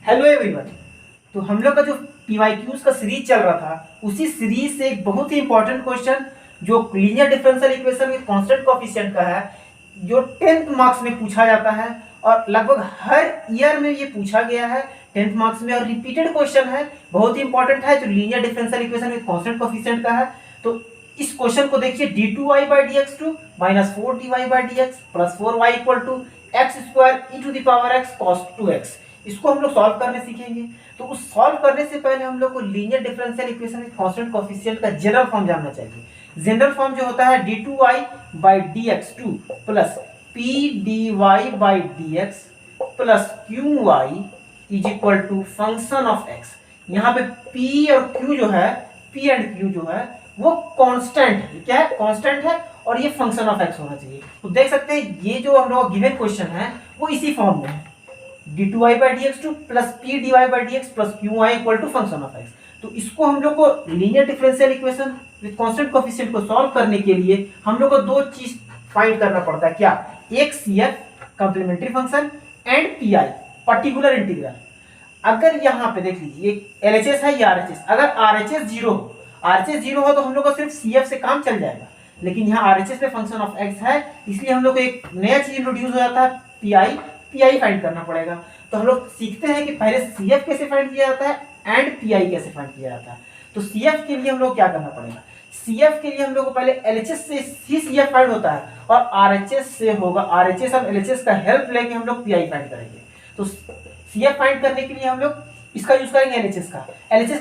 Hello everyone. तो हम लोग का जो पीवाईक्यूज का सीरीज चल रहा था, उसी सीरीज से एक बहुत ही इंपॉर्टेंट क्वेश्चन जो linear differential equation with constant coefficient का है, जो 10th मार्क्स में पूछा जाता है और लगभग हर ईयर में ये पूछा गया है 10th मार्क्स में, और रिपीटेड क्वेश्चन है, बहुत ही इंपॉर्टेंट है, जो linear differential equation with constant coefficient का है। तो इस क्वेश्चन को देखिए, d2y/dx2 -4dy/dx + 4y = x² e⁻x cos 2x। इसको हम लोग सॉल्व करने सीखेंगे। तो उस सॉल्व करने से पहले हम लोग को linear differential equation with constant coefficient का जनरल फॉर्म जानना चाहिए। जनरल फॉर्म जो होता है d2y/dx2 + pdy/dx + qy = function of x। यहाँ पे p और q जो है, p एंड q जो है वो कांस्टेंट है। क्या है? कांस्टेंट है, और ये फंक्शन ऑफ x होना चाहिए। तो देख सकते हैं ये जो हम लोग गिवन क्वेश्चन है वो इसी फॉर्म में है, d2y/dx2 + pdy/dx + qy = function of x। तो इसको हम लोग को linear differential equation with constant coefficient को सॉल्व करने के लिए हम लोग को दो चीज फाइंड करना पड़ता है। क्या? एक CF complementary function and PI particular integral. अगर यहाँ पे देख लीजिए LHS है या RHS, अगर RHS 0 हो तो हम लोग को सिर्फ CF से काम चल जाएगा, लेकिन यहाँ RHS पे फंक्शन ऑफ x है, इसलिए हम लोग को एक नया चीज इंट्रोड्यूस हो जाता है, PI फाइंड करना पड़ेगा। तो हम लोग सीखते हैं कि पहले CF कैसे फाइंड किया जाता है एंड PI कैसे फाइंड किया जाता है। तो CF के लिए हम लोग क्या करना पड़ेगा? CF के लिए हम लोग को पहले LHS से ही CF फाइंड होता है, और RHS से होगा RHS और LHS का हेल्प लेके हम लोग PI फाइंड करेंगे। तो CF फाइंड करने के लिए हम लोग इसका यूज करेंगे, LHS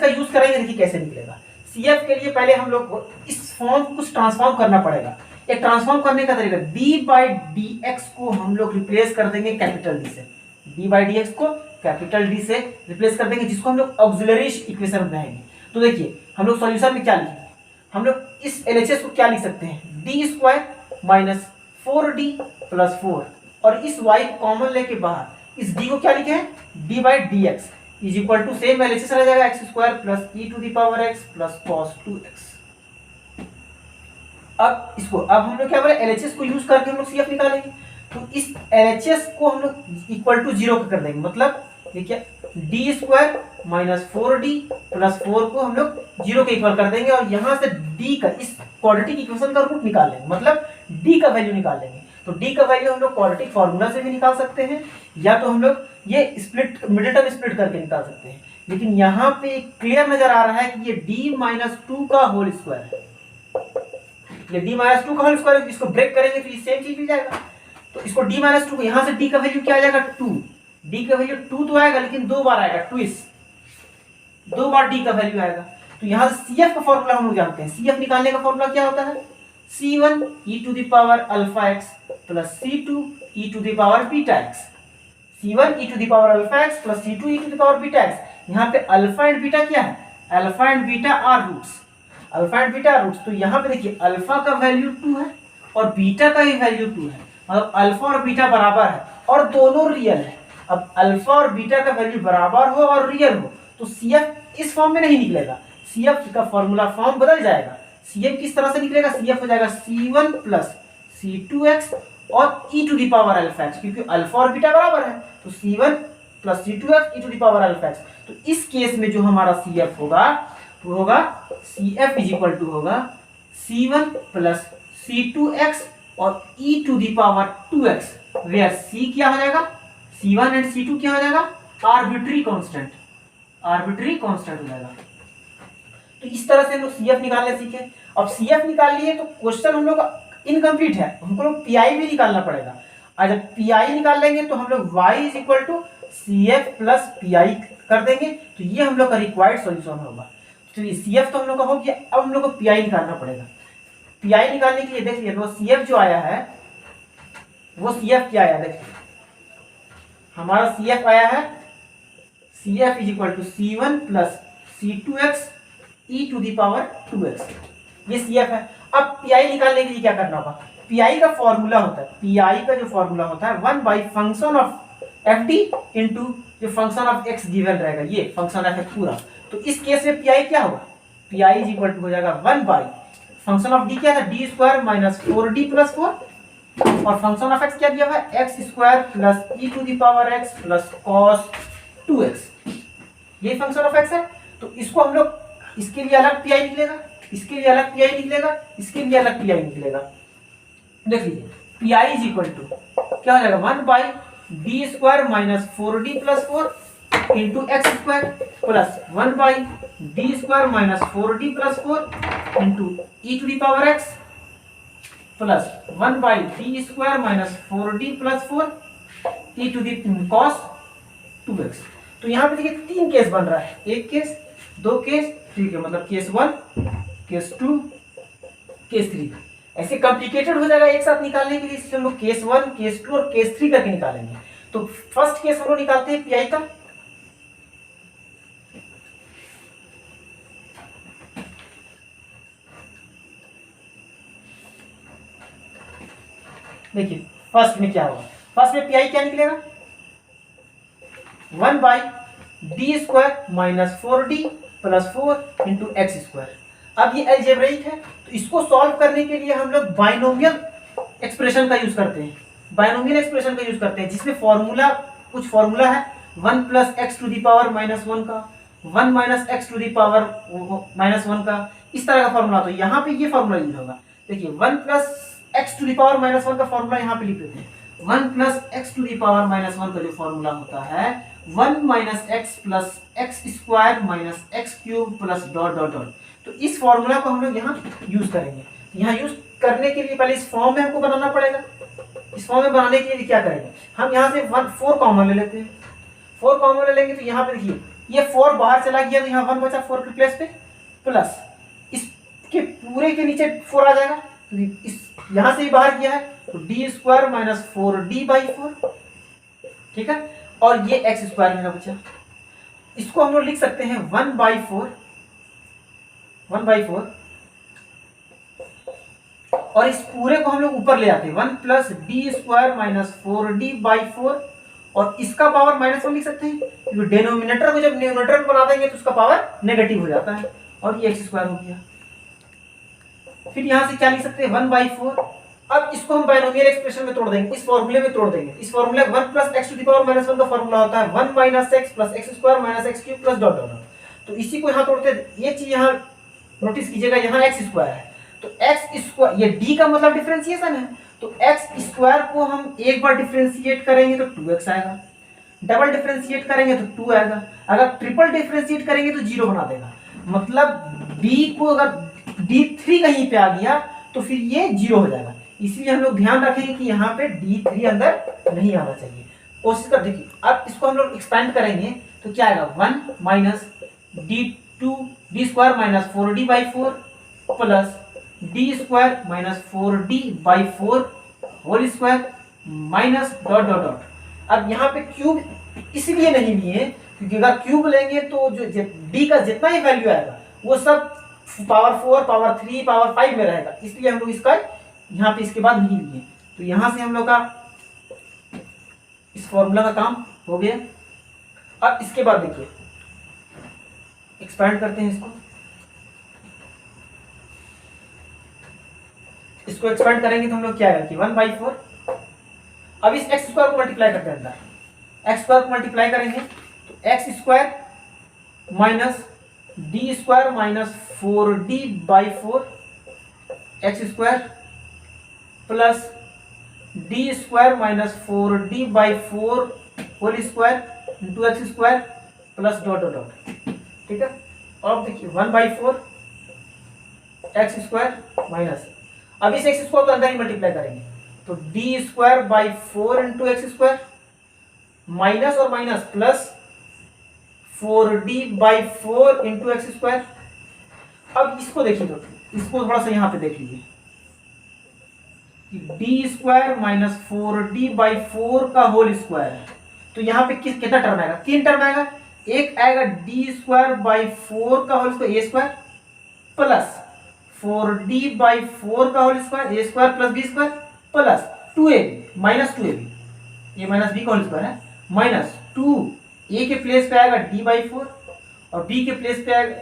का यूज करेंगे। देखिए कैसे निकलेगा। CF के लिए पहले हम लोग को इस फॉर्म को कुछ ट्रांसफॉर्म करना पड़ेगा। एक ट्रांसफॉर्म करने का तरीका, d/dx को हम लोग रिप्लेस कर देंगे कैपिटल D से, d/dx को कैपिटल D से रिप्लेस कर देंगे, जिसको हम लोग ऑक्सिलरी इक्वेशन बनाएंगे। तो देखिए हम लोग सॉल्यूशन में क्या लिखेंगे, हम लोग इस LHS को क्या लिख सकते हैं, d² - 4d + 4, और इस y को कॉमन लेके बाहर इस d को क्या लिखे हैं, d/dx = सेम LHS रह जाएगा x² + e⁻x + cos 2x। अब हम लोग क्या बोले, LHS को यूज करके हम लोग CF निकालेंगे। तो इस LHS को हम लोग = 0 कर देंगे, मतलब देखिए d² - 4d + 4 को हम लोग 0 के इक्वल कर देंगे, और यहाँ से d का, इस क्वाड्रेटिक इक्वेशन का रूट निकाल लेंगे, मतलब d का वैल्यू निकाल लेंगे। तो d का वैल्यू हम लोग क्वाड्रेटिक फार्मूला से भी निकाल सकते हैं, या तो हम लोग ये मिडिल टर्म स्प्लिट करके निकाल सकते हैं। लेकिन यहाँ पे क्लियर नजर आ रहा है कि ये d-2 का होल स्क्वायर है, ये d-2 का होल स्क्वायर है। इसको ब्रेक करेंगे तो ये सेम चीज मिल जाएगा। तो इसको d-2 को, यहाँ से d का वैल्यू क्या आ जाएगा, 2। d का वैल्यू 2 तो आएगा, लेकिन 2 बार आएगा, 2 बार d का वैल्यू आएगा। तो यहाँ से CF का फॉर्मूला हम लोग जानते हैं। CF निकालने का फॉर्मूला क्या होता है, C1 e⁻⁴x + C2 e⁻βx। C1 e⁻⁴x + C2 e⁻βx। यहाँ पे अल्फा एंड बीटा क्या है, alpha and beta are roots. तो यहाँ पे देखिए अल्फा का वैल्यू 2 है और बीटा का भी वैल्यू 2 है, मतलब अल्फा और बीटा बराबर है और दोनों रियल है। अब अल्फा और बीटा का वैल्यू बराबर हो और रियल हो तो CF इस फॉर्म में नहीं निकलेगा, CF का फॉर्मूला फॉर्म बदल जाएगा। CF किस तरह से निकलेगा, CF हो जाएगा C1 + C2x और e⁻⁴x, क्योंकि अल्फा और बीटा बराबर है, तो C1 + C2x e⁻⁴x। तो इस केस में जो हमारा CF होगा वो होगा CF = होगा C1 + C2x और e⁻2x, वेयर C क्या हो जाएगा, C1 एंड C2 क्या हो जाएगा, आर्बिट्री कांस्टेंट हो जाएगा। तो इस तरह से हम लोग CF निकालने सीखे। अब CF निकाल लिए तो क्वेश्चन हम लोग इनकम्प्लीट है, हमको लोग PI भी निकालना पड़ेगा। और जब PI निकाल लेंगे तो हम लोग y = CF + PI कर देंगे, तो ये हम लोग का रिक्वायर्ड सॉल्यूशन होगा। तो CF तो हम लोग का हो गया, अब हम लोग को PI निकालना पड़ेगा। PI निकालने के लिए देखिए वो CF जो आया है, वो CF क्या आया, देखिए हमारा CF आया है, CF = C1 + C2x e⁻2x, ये CF है। अब PI निकालने के लिए क्या करना होगा, PI का फॉर्मूला होता है, PI का जो फॉर्मूला होता है 1/फंक्शन ऑफ FD इनटू जो फंक्शन ऑफ x गिवन रहेगा, ये फंक्शन ऑफ x पूरा। तो इस केस में PI क्या होगा, PI = हो जाएगा 1/फंक्शन ऑफ D क्या था, d² - 4d + 4, और फंक्शन ऑफ x क्या दिया हुआ है, x² + e⁻x + cos 2x, ये फंक्शन ऑफ x है। तो इसको हम लोग इसके लिए अलग पी आई निकलेगा, इसके लिए अलग पी आई निकलेगा, इसके लिए अलग पी आई निकलेगा। देख लीजिए P I is equal to क्या हो जाएगा 1 by D square minus 4d plus 4 into x square plus 1 by D square minus 4d plus 4 into e to the power x plus 1 by D square minus 4d plus 4 e to the cos 2x। तो यहाँ पे देखिए 3 case बन रहा है, एक case, 2 case, ठीक है, मतलब केस 1, केस 2, केस 3। ऐसे कॉम्प्लिकेटेड हो जाएगा एक साथ निकालने के लिए, इसलिए हम लोग केस 1, केस 2 और केस 3 करके निकालेंगे। तो फर्स्ट केस हम लोग निकालते हैं पीआई का। देखिए फर्स्ट में क्या होगा, फर्स्ट में पीआई क्या निकलेगा 1 by D square minus 4d plus 4 into x square. अब ये अलजेब्रिक है, तो इसको सॉल्व करने के लिए हम लोग बाइनोमियल एक्सप्रेशन का यूज करते हैं, बाइनोमियल एक्सप्रेशन का यूज करते हैं, जिसमें फॉर्मूला कुछ फॉर्मूला है 1 plus x to the power minus 1 का, 1 minus x to the power minus 1 का, इस तरह का फॉर्मूला। तो यहाँ पे ये फॉर्मूला यूज होगा। देखिए 1 plus x to the power minus 1 का फॉर्मूला यहाँ पे लिख देते हैं। 1 plus x to the power minus 1 का जो फॉर्मूला होता है 1 minus x plus x square minus x cube plus dot dot dot. तो इस फॉर्मूला को हम लोग यहाँ यूज करेंगे। यहाँ यूज करने के लिए पहले इस फॉर्म में हमको बनाना पड़ेगा। इस फॉर्म में बनाने के लिए क्या करेंगे, हम यहाँ से 4 कॉमन ले लेते हैं। 4 कॉमन ले लेंगे तो यहाँ पे देखिए ये 4 बाहर चला गया, तो यहाँ 1 बचा 4 के प्लेस पे, प्लस इसके पूरे के नीचे 4 आ जाएगा, तो इस यहाँ से ही बाहर किया है, तो d square minus 4d by 4, ठीक है। और ये एक्स स्क्वायर मेरा बचा, इसको हम लोग लिख सकते हैं 1 बाई 4 और इस पूरे को हम लोग ऊपर ले आते हैं 1 plus D square minus 4d by 4 और इसका पावर माइनस 1 लिख सकते हैं, क्योंकि डिनोमिनेटर को जब न्यूमरेटर में बना देंगे तो उसका पावर नेगेटिव हो जाता है, और ये एक्स स्क्वायर हो गया। फिर यहां से क्या लिख सकते हैं 1 बाई 4। अब इसको हम बाइनोमियल एक्सप्रेशन में तोड़ देंगे, इस फॉर्मूले में तोड़ देंगे। इस फॉर्मूले 1 plus x to the power minus 1 का फॉर्मूला होता है 1 minus x plus x square minus x cube plus dot dot dot. तो इसी को यहाँ तोड़ते हैं, ये चीज यहाँ नोटिस कीजिएगा, यहाँ एक्स स्क्वायर है, तो एक्स स्क्वायर, ये डी का मतलब डिफरेंशिएशन है, तो एक्स स्क्वायर को हम एक बार डिफरेंशिएट करेंगे तो 2x आएगा, डबल डिफरेंशिएट करेंगे तो 2 आएगा, अगर ट्रिपल डिफरेंशिएट करेंगे तो 0 बना देगा। मतलब डी को अगर d3 कहीं पे आ गया तो फिर ये 0 हो जाएगा। इसलिए हम लोग ध्यान रखेंगे कि यहाँ पे d3 अंदर नहीं आना चाहिए। कोशिश कर देखिए, अब इसको हम लोग एक्सपेंड करेंगे तो क्या आएगा 1 minus D square minus 4d by 4 plus D square minus 4d by 4 whole square minus dot dot dot. अब यहाँ पे क्यूब इसलिए नहीं लिए क्योंकि अगर क्यूब लेंगे तो जो d का जितना ही वैल्यू आएगा वो सब पावर 4, पावर 3, पावर 5 में रहेगा, इसलिए हम लोग इसका यहाँ पे इसके बाद नहीं लिए। तो यहाँ से हम लोग का इस फॉर्मूला का काम हो गया। अब इसके बाद देखिए एक्सपेंड करते हैं इसको एक्सपेंड करेंगे तो हम लोग क्या आएगा कि 1 बाई 4। अब इस एक्स स्क्वायर को मल्टीप्लाई करते हैं, अंदर एक्स स्क्वायर को मल्टीप्लाई करेंगे तो x square minus D square minus 4d by 4 x square plus D square minus 4d by 4 whole square into x square plus dot dot dot, ठीक है। अब देखिए 1 बाई 4 एक्स स्क्वायर माइनस, अब इस x square को अंदर ही multiply करेंगे तो d square by 4 into x square minus और minus plus 4d by 4 into x square. अब इसको देखिए, तो इसको थोड़ा सा यहाँ पे देख लीजिए कि D square minus 4d by 4 का होल स्क्वायर है, तो यहाँ पे कितना टर्म आएगा, 3 टर्म आएगा। एक आएगा डी स्क्वायर बाई 4 का whole square a square plus 4d by 4 का whole square a square plus b square plus 2ab minus 2ab, ये माइनस बी का होल स्क्वायर है, माइनस 2 ए के प्लेस पे आएगा d बाई 4 और b के प्लेस पे आएगा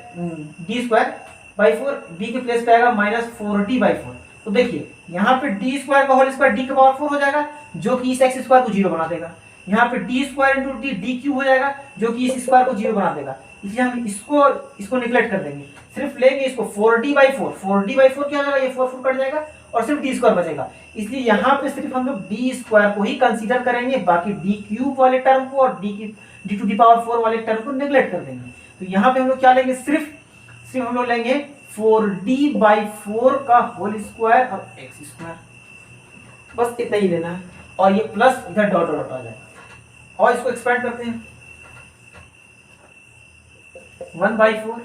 डी स्क्वायर बाई 4, b के प्लेस पे आएगा माइनस 4d बाई 4। तो देखिए यहाँ पे डी स्क्वायर का होल स्क्वायर डी का पावर 4 हो जाएगा, जो कि इस एक्स स्क्वायर को 0 बना देगा। यहाँ पे D square into D Q हो जाएगा, जो कि इस स्क्वायर को 0 बना देगा, इसलिए हम इसको निगलेक्ट कर देंगे, सिर्फ लेंगे इसको 4d/4, 4d/4 क्या हो जाएगा, ये 4 कट जाएगा और सिर्फ डी स्क्वायर बचेगा, इसलिए यहाँ पे सिर्फ हम लोग डी स्क्वायर को ही कंसीडर करेंगे, बाकी डी क्यूब वाले टर्म को और डी टू दी पावर 4 वाले टर्म को निगलेक्ट कर देंगे। तो यहाँ पे हम लोग क्या लेंगे, सिर्फ हम लोग लेंगे 4d/4 का होल स्क्वायर और एक्स स्क्वायर, बस इतना ही लेना है, और ये प्लस इधर डॉट डॉट आ जाएगा, और इसको एक्सपेंड करते हैं 1/4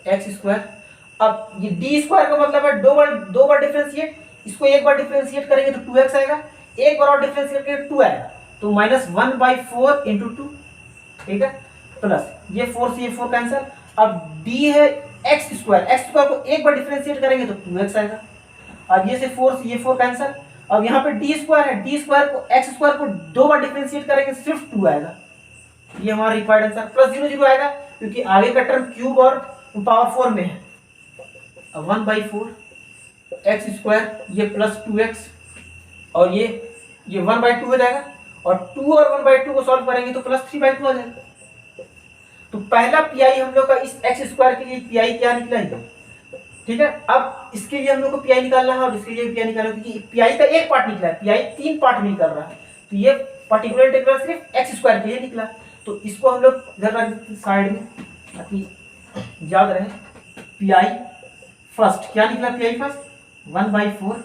एक्स स्क्वायर। अब ये डी स्क्वायर का मतलब है दो बार डिफरेंशिएट, इसको एक बार डिफरेंशिएट करेंगे तो 2x आएगा, एक बार और डिफरेंशिएट करेंगे 2 आएगा, तो -1/4 × 2, ठीक है, प्लस ये 4 से ये 4 कैंसिल। अब d है एक्स स्क्वायर को एक बार डिफरेंशिएट करेंगे तो 2x आएगा, अब ये से 4 से ये 4 कैंसिल। अब यहाँ पे डी स्क्वायर है, डी स्क्वायर को एक्स स्क्वायर को 2 बार डिफरेंशिएट करेंगे सिर्फ 2 आएगा, ये हमारा रिक्वायर्ड आंसर, प्लस 0 0 आएगा क्योंकि आगे का टर्म क्यूब और पावर 4 में है। अब 1/4 एक्स स्क्वायर, ये प्लस 2x, और ये 1/2 हो जाएगा, और 2 और 1/2 को सॉल्व करेंगे तो प्लस 3/2 आ जाएगा। तो पहला पीआई हम लोग का इस एक्स स्क्वायर के लिए पीआई क्या निकला है, ठीक है। अब इसके लिए हम लोग को पीआई निकालना है और इसके लिए पीआई निकालना है, क्योंकि पीआई का एक पार्ट निकला है, पीआई 3 पार्ट में निकल रहा है, तो ये पर्टिकुलर इंटीग्रल सिर्फ एक्स स्क्वायर के लिए निकला, तो इसको हम लोग इधर रख देते हैं साइड में ताकि याद रहे। पीआई फर्स्ट क्या निकला, pi first 1/4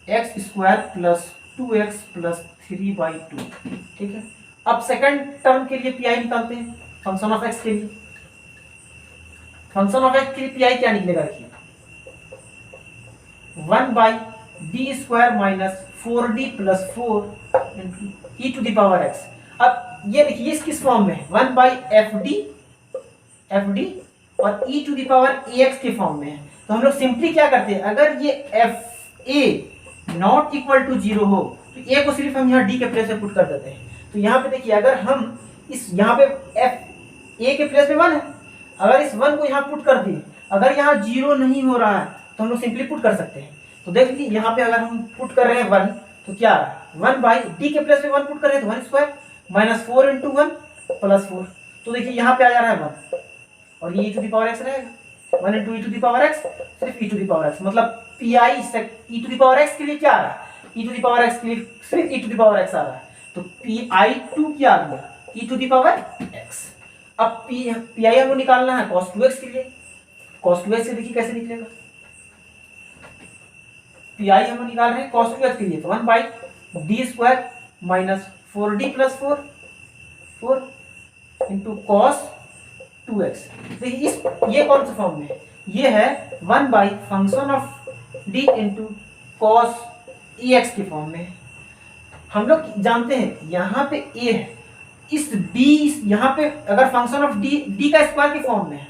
x square plus 2x plus 3/2, ठीक है। अब सेकंड टर्म के लिए पीआई निकालते हैं, फंक्शन ऑफ एक्स के लिए। फंक्शन ऑफ एक्स के लिए पीआई क्या निकलेगा, देखिए 1/d² minus 4d plus 4 e to the power x। अब ये देखिए इस किस फॉर्म में है, 1/fd और e to the power ax के फॉर्म में है। तो हम लोग सिंपली क्या करते हैं, अगर ये fa नॉट इक्वल टू 0 हो तो a को सिर्फ हम यहाँ d के प्लेस में पुट कर देते हैं। तो यहाँ पे देखिए अगर हम इस यहाँ पे a के प्लेस में 1 है, अगर इस 1 को यहाँ पुट कर दिए, अगर यहाँ 0 नहीं हो रहा है तो हम लोग सिंपली पुट कर सकते हैं। तो देख लीजिए यहाँ पे अगर हम पुट कर रहे हैं 1 तो क्या आ रहा है, 1/d के प्लेस में 1 पुट कर रहे हैं तो 1 स्क्वायर माइनस 4 × 1 प्लस 4, तो देखिए यहाँ पे आ जा रहा है 1 और ये e to the power x रहेगा, 1 × e to the power x सिर्फ e to the power x, मतलब pi e to the power x के लिए क्या आ रहा है, e to the power x के लिए सिर्फ e to the power x आ रहा है, तो pi2 क्या आ गया, e to the power x। अब pi हमको निकालना है cos 2x के लिए, cos 2x से देखिए कैसे निकलेगा, pi हम निकाल रहे हैं cos 2x के लिए, तो 1/d² minus 4d plus 4 into cos 2x। देखिए इस ये कौन सा फॉर्म में है, ये है 1/फंक्शन of d into cos ex के फॉर्म में। हम लोग जानते हैं यहाँ पे a है, इस d यहाँ पे अगर फंक्शन ऑफ d का स्क्वायर के फॉर्म में है,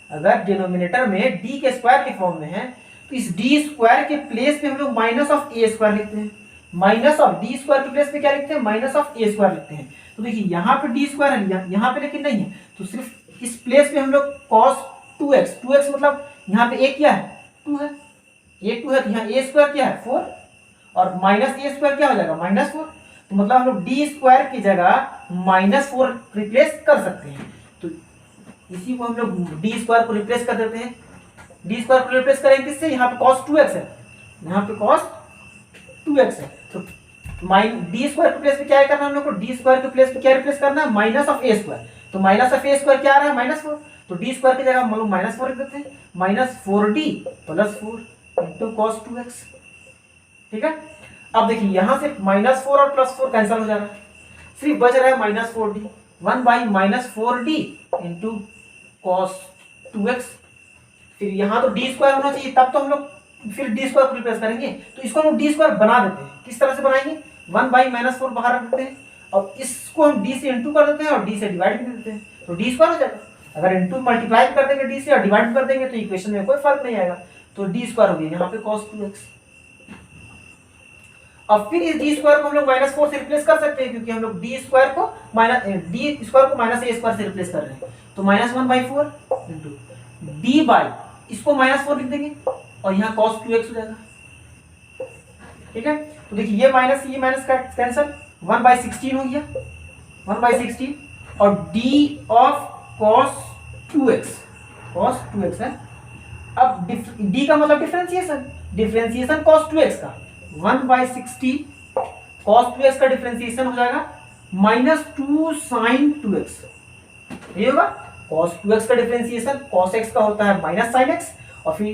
अगर डिनोमिनेटर में d के स्क्वायर के फॉर्म में है तो इस d स्क्वायर के प्लेस पे हम लोग माइनस ऑफ a स्क्वायर लिखते हैं, माइनस ऑफ d स्क्वायर के प्लेस पे क्या लिखते हैं, माइनस ऑफ a स्क्वायर लिखते हैं। तो देखिए यहाँ पे d स्क्वायर है, यहाँ पे लेकिन नहीं है, तो सिर्फ इस प्लेस पे हम लोग cos 2x मतलब यहाँ पे a क्या है 2 है, a 2 है तो यहाँ a स्क्वायर क्या है 4 और माइनस a स्क्वायर क्या हो जाएगा -4, तो मतलब हम लोग d स्क्वायर की जगह -4 रिप्लेस कर सकते हैं। तो इसी को हम लोग d स्क्वायर को रिप्लेस कर देते हैं, d स्क्वायर को रिप्लेस करेंगे किससे, यहाँ पे cos 2x है, यहाँ पे cos 2x है, तो d स्क्वायर के प्लेस पे क्या करना है हम लोग को, d स्क्वायर के प्लेस पे क्या रिप्लेस करना है, माइनस ऑफ a स्क्वायर, तो माइनस ऑफ a स्क्वायर क्या आ रहा है -4, तो d स्क्वायर की जगह हम लोग -4 लिख देते हैं, -4d plus 4 into cos 2x, ठीक है। अब देखिए यहाँ से -4 और +4 कैंसिल हो जा रहा है, सिर्फ बच रहा है -4d, 1/-4d into cos 2x। फिर यहाँ तो d स्क्वायर होना चाहिए, तब तो हम लोग फिर d स्क्वायर को रिप्लेस करेंगे, तो इसको हम d स्क्वायर बना देते हैं। किस तरह से बनाएंगे, 1/-4 बाहर रख देते हैं और इसको हम d से इंटू कर देते हैं और d से डिवाइड कर देते हैं, तो d स्क्वायर हो जाएगा। अगर इंटू मल्टीप्लाई कर देंगे d से और डिवाइड कर देंगे तो इक्वेशन में कोई फर्क नहीं आएगा, तो d स्क्वायर हो गया यहाँ पे cos 2x। अब फिर इस d स्क्वायर को हम लोग -4 से रिप्लेस कर सकते हैं, क्योंकि हम लोग d स्क्वायर को -a² से रिप्लेस कर रहे हैं, तो -1/4 इंटू d इसको -4 लिख देंगे और यहाँ cos 2x हो जाएगा, ठीक है। तो देखिए ये माइनस कैंसिल, 1/16 हो गया, 1/16 और d ऑफ cos 2x है। अब d का मतलब डिफरेंशिएशन cos 2x का 1/60 cos 2x का डिफरेंशिएशन हो जाएगा -2 sin 2x। ये होगा cos 2x का डिफरेंशिएशन cos x का होता है -sin x और फिर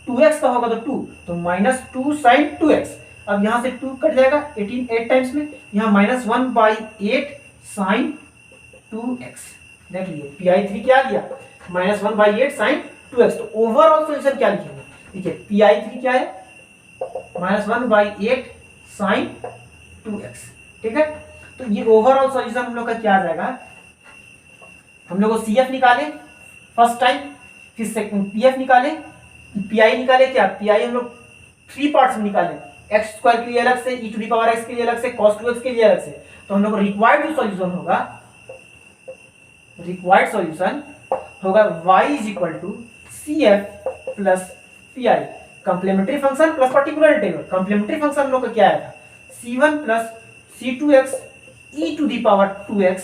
2x का होगा तो 2 तो -2 sin 2x। अब यहाँ से 2 कट जाएगा 8 टाइम्स में, यहाँ -1/8 sin 2x। देख लीजिए pi3 क्या आ गया -1/8 sin 2x। तो ओवरऑल सॉल्यूशन क्या लिखेंगे, देखिए pi3 क्या है -1/8 sin 2x। ठीक है, तो ये ओवरऑल सॉल्यूशन हम लोग का क्या आ जाएगा, हम लोग को CF निकाले फर्स्ट टाइम, फिर सेकंड PF निकाले, PI निकाले। क्या PI हम लोग 3 पार्ट्स में निकाले, x² के लिए अलग से, e⁻x के लिए अलग से, cos 2x के लिए अलग से। तो हम लोग को रिक्वायर्ड जो सॉल्यूशन होगा, y = CF plus PI complementary function plus particular integral. Complementary function हम लोग का क्या आएगा C1 plus C2x e⁻2x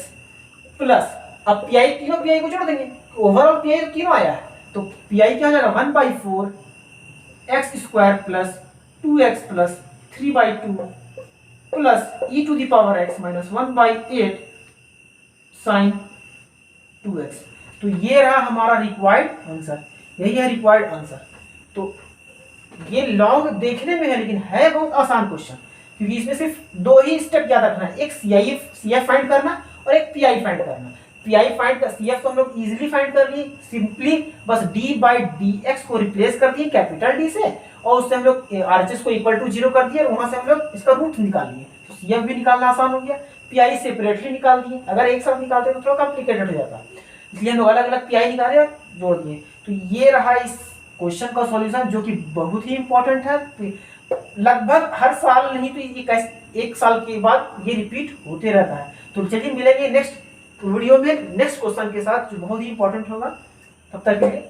plus, अब PI तीनों PI को जोड़ देंगे, ओवरऑल PI तो तीनों आया है, तो PI क्या हो जाएगा 1/4 x² plus 2x plus 3/2 plus e⁻x minus 1/8 sin 2x। तो ये रहा हमारा रिक्वायर्ड आंसर, यही है रिक्वायर्ड आंसर। तो ये लॉन्ग देखने में है लेकिन है बहुत आसान क्वेश्चन, क्योंकि इसमें सिर्फ 2 ही स्टेप याद रखना है, एक CF फाइंड करना और एक PI फाइंड करना। PI फाइंड कर, CF तो हम लोग इजीली फाइंड कर लिए, सिंपली बस d/dx को रिप्लेस कर दिए कैपिटल D से और उससे हम लोग RHS को = 0 कर दिए और वहां से हम लोग इसका रूट निकाल लिए। तो CF भी निकालना आसान हो गया, PI सेपरेटली निकाल दिए, अगर एक साथ निकालते तो थोड़ा कॉम्प्लिकेटेड हो जाता, इसलिए हम लोग अलग अलग PI निकाले और जोड़ दिए। तो ये रहा इस क्वेश्चन का सॉल्यूशन, जो कि बहुत ही इंपॉर्टेंट है। लगभग हर साल नहीं तो ये 1 साल के बाद ये रिपीट होते रहता है। तो चलिए मिलेंगे नेक्स्ट वीडियो में नेक्स्ट क्वेश्चन के साथ जो बहुत ही इंपॉर्टेंट होगा। तब तक के लिए